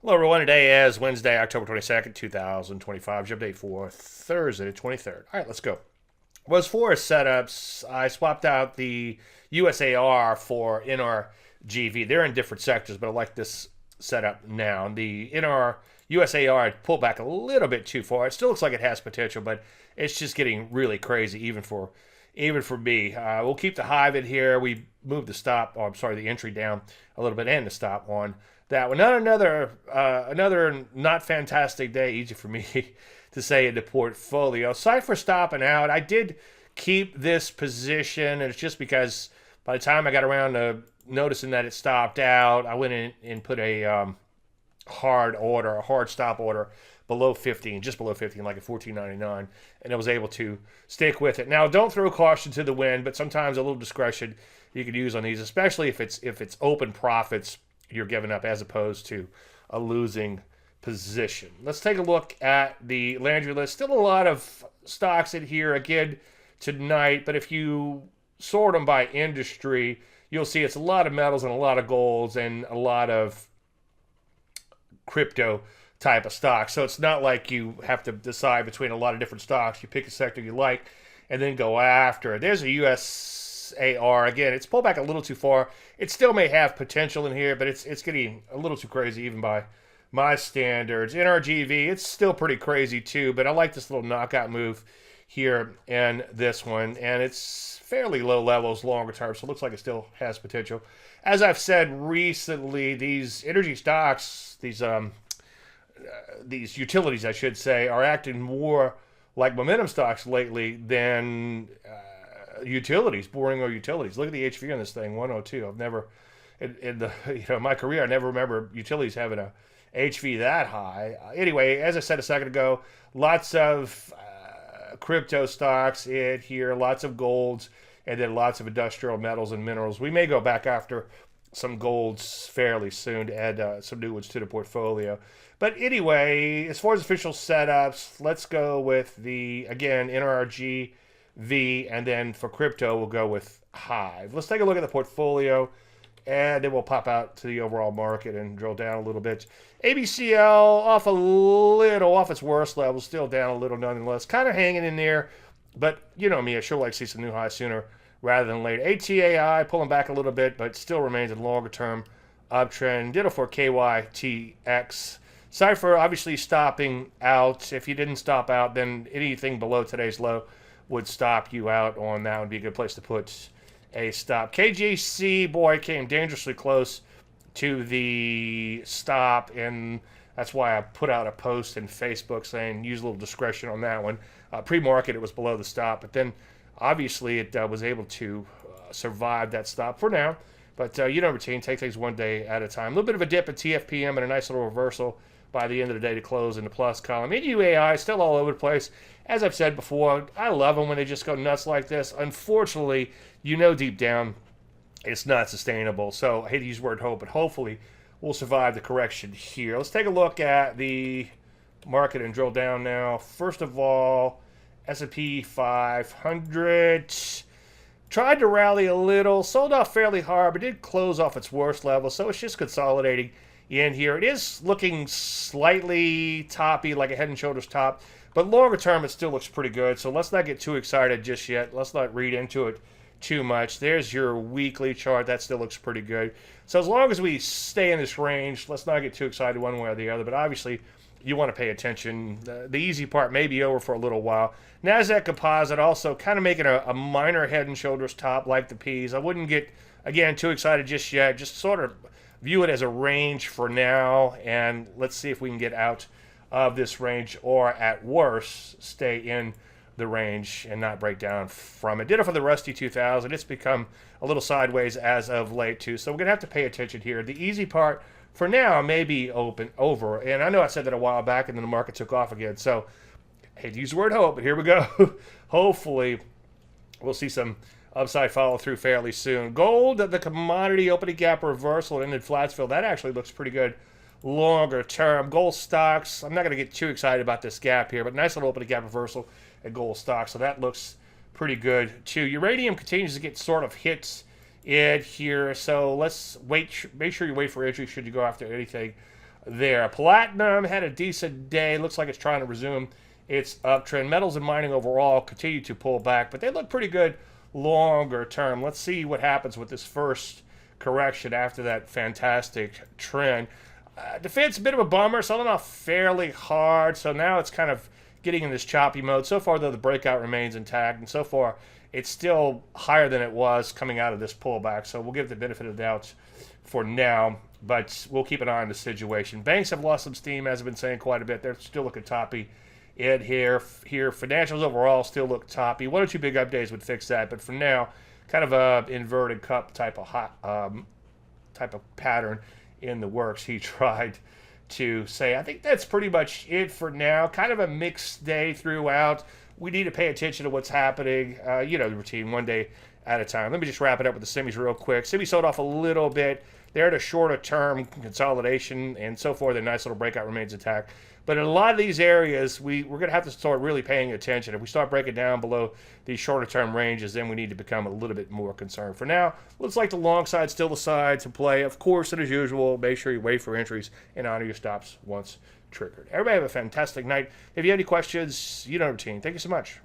Hello, everyone. Today is Wednesday, October 22nd, 2025. Jump date for Thursday, the 23rd. All right, let's go. Was for setups, I swapped out the USAR for NRGV. They're in different sectors, but I like this setup now. The NR USAR I pulled back a little bit too far. It still looks like it has potential, but it's just getting really crazy, even for me. We'll keep the hive in here. We moved the stop, oh, I'm sorry, the entry down a little bit and the stop on that one. Not another not fantastic day, easy for me to say in the portfolio. Aside for stopping out, I did keep this position, and it's just because by the time I got around to noticing that it stopped out, I went in and put a hard stop order below 15, just below 15, like at 14.99, and I was able to stick with it. Now, don't throw caution to the wind, but sometimes a little discretion you could use on these, especially if it's open profits you're giving up as opposed to a losing position. Let's take a look at the Landry list. Still a lot of stocks in here again tonight, but if you sort them by industry, you'll see it's a lot of metals and a lot of golds and a lot of crypto type of stocks. So it's not like you have to decide between a lot of different stocks. You pick a sector you like and then go after it. There's a USAR. Again, it's pulled back a little too far. It still may have potential in here, but it's getting a little too crazy even by my standards. NRGV, it's still pretty crazy too, but I like this little knockout move here and this one, and it's fairly low levels longer term, so it looks like it still has potential. As I've said recently, these energy stocks, these utilities, I should say, are acting more like momentum stocks lately than utilities, boring or utilities. Look at the HV on this thing, 102. I've never, in the my career, I never remember utilities having a HV that high. Anyway, as I said a second ago, lots of crypto stocks in here, lots of golds, and then lots of industrial metals and minerals. We may go back after some golds fairly soon to add some new ones to the portfolio. But anyway, as far as official setups, let's go with again, NRG V, and then for crypto, we'll go with Hive. Let's take a look at the portfolio, and then we'll pop out to the overall market and drill down a little bit. ABCL off a little, off its worst level, still down a little nonetheless. Kind of hanging in there, but you know me, I sure like to see some new highs sooner rather than later. ATAI pulling back a little bit, but still remains in longer term uptrend. Ditto for KYTX. Cypher obviously stopping out. If you didn't stop out, then anything below today's low would stop you out on that. Would be a good place to put a stop. KGC, boy, came dangerously close to the stop, and that's why I put out a post in Facebook saying use a little discretion on that one. Pre-market, it was below the stop, but then obviously it was able to survive that stop for now. But routine, take things one day at a time. A little bit of a dip at TFPM and a nice little reversal by the end of the day to close in the plus column. EUAI still all over the place. As I've said before, I love them when they just go nuts like this. Unfortunately, deep down it's not sustainable. So I hate to use the word hope, but hopefully we'll survive the correction here. Let's take a look at the market and drill down now. First of all, S&P 500 tried to rally a little, sold off fairly hard, but did close off its worst level. So it's just consolidating in here. It is looking slightly toppy, like a head and shoulders top, but longer term it still looks pretty good. So let's not get too excited just yet. Let's not read into it too much. There's your weekly chart. That still looks pretty good. So as long as we stay in this range, let's not get too excited one way or the other. But obviously, you want to pay attention. The easy part may be over for a little while. NASDAQ Composite also kind of making a minor head and shoulders top like the P's. I wouldn't get, again, too excited just yet. Just sort of view it as a range for now, and let's see if we can get out of this range, or at worst, stay in the range and not break down from it. Ditto for the Rusty 2000. It's become a little sideways as of late too, so we're gonna have to pay attention here. The easy part for now may be over, and I know I said that a while back, and then the market took off again. So I hate to use the word hope, but here we go. Hopefully, we'll see some upside follow through fairly soon. Gold, the commodity opening gap reversal ended Flatsville. That actually looks pretty good longer term. Gold stocks, I'm not going to get too excited about this gap here, but nice little opening gap reversal at gold stocks. So that looks pretty good too. Uranium continues to get sort of hits in here. So let's wait. Make sure you wait for entry should you go after anything there. Platinum had a decent day. Looks like it's trying to resume its uptrend. Metals and mining overall continue to pull back, but they look pretty good longer term. Let's see what happens with this first correction after that fantastic trend. Defense, a bit of a bummer, selling off fairly hard, so now it's kind of getting in this choppy mode. So far, though, the breakout remains intact, and so far, it's still higher than it was coming out of this pullback, so we'll give the benefit of the doubt for now, but we'll keep an eye on the situation. Banks have lost some steam, as I've been saying quite a bit. They're still looking toppy. Here, financials overall still look toppy. One or two big up days would fix that, but for now, kind of a inverted cup type of pattern in the works. He tried to say, I think that's pretty much it for now. Kind of a mixed day throughout. We need to pay attention to what's happening. The routine, one day at a time. Let me just wrap it up with the semis real quick. Semis sold off a little bit. They're at a shorter term consolidation, and so far the nice little breakout remains intact. But in a lot of these areas, we're going to have to start really paying attention. If we start breaking down below these shorter term ranges, then we need to become a little bit more concerned. For now, looks like the long side still the side to play. Of course, and as usual, make sure you wait for entries and honor your stops once triggered. Everybody have a fantastic night. If you have any questions, you know the routine. Thank you so much.